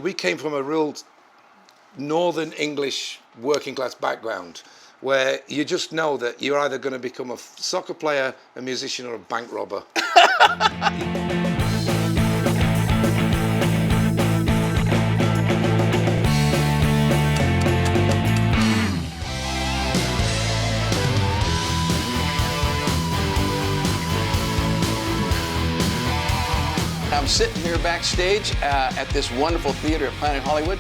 We came from a real northern English working class background where you just know that you're either going to become a soccer player, a musician, or a bank robber. I'm sitting here backstage at this wonderful theater at Planet Hollywood,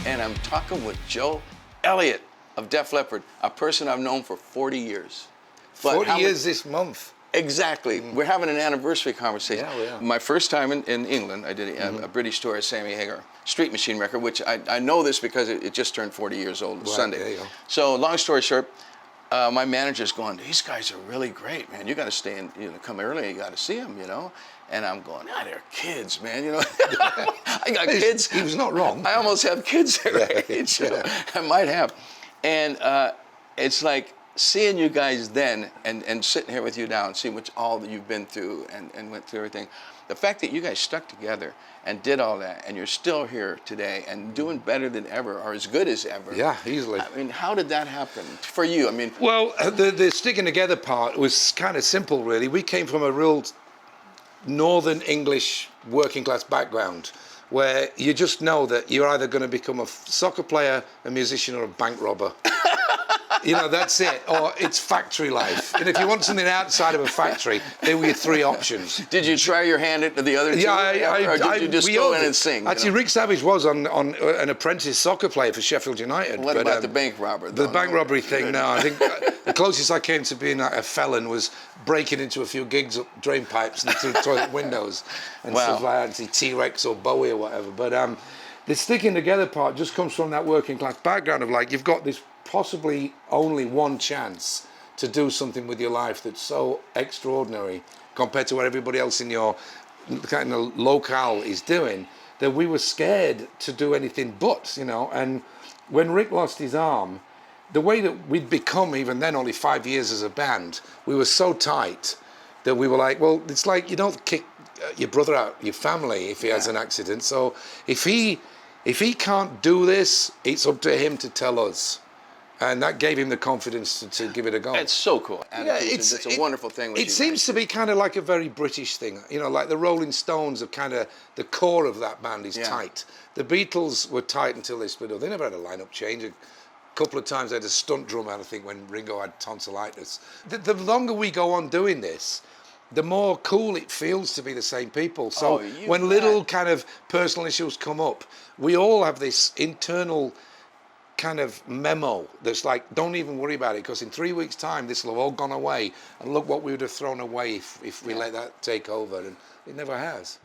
and I'm talking with Joe Elliott of Def Leppard, a person I've known for 40 years. 40 years this month. Exactly. We're having an anniversary conversation. Yeah, we are. My first time in England, I did a British tour of Sammy Hagar Street Machine record, which I know this because it just turned 40 years old Sunday. There you go. So long story short, my manager's going, these guys are really great, man. You got to stay and come early. You got to see them, And I'm going, they're kids, man. I got kids. He was not wrong. I almost have kids their age. I might have. And it's like seeing you guys then and sitting here with you now and seeing all that you've been through and went through everything. The fact that you guys stuck together and did all that and you're still here today and doing better than ever or as good as ever. Yeah, easily. I mean, how did that happen for you? I mean, well, the sticking together part was kind of simple, really. We came from a real northern English working class background where you just know that you're either going to become a soccer player, a musician, or a bank robber. That's it. Or it's factory life. And if you want something outside of a factory, there were your three options. Did you try your hand at the other two? Yeah, or did you just go in and sing? Actually, Rick Savage was on an apprentice soccer player for Sheffield United. What about the bank robber? The bank robbery thing, no. I think the closest I came to being a felon was breaking into a few gigs up drain pipes and through toilet windows and stuff like that, T-Rex or Bowie or whatever. But the sticking together part just comes from that working class background of you've got this possibly only one chance to do something with your life that's so extraordinary compared to what everybody else in your kind of locale is doing, that we were scared to do anything but, and when Rick lost his arm, the way that we'd become even then, only 5 years as a band, we were so tight that we were like, well, it's like you don't kick your brother out your family if he has an accident, so if he can't do this, it's up to him to tell us. And that gave him the confidence to give it a go. It's so cool. It's a wonderful thing. It seems to be kind of like a very British thing. Like the Rolling Stones are kind of, the core of that band is tight. The Beatles were tight until they split up. They never had a lineup change. A couple of times they had a stunt drummer, I think, when Ringo had tonsillitis. The longer we go on doing this, the more cool it feels to be the same people. So when little kind of personal issues come up, we all have this internal kind of memo that's like, don't even worry about it, because in 3 weeks' time this will have all gone away, and look what we would have thrown away if we let that take over, and it never has.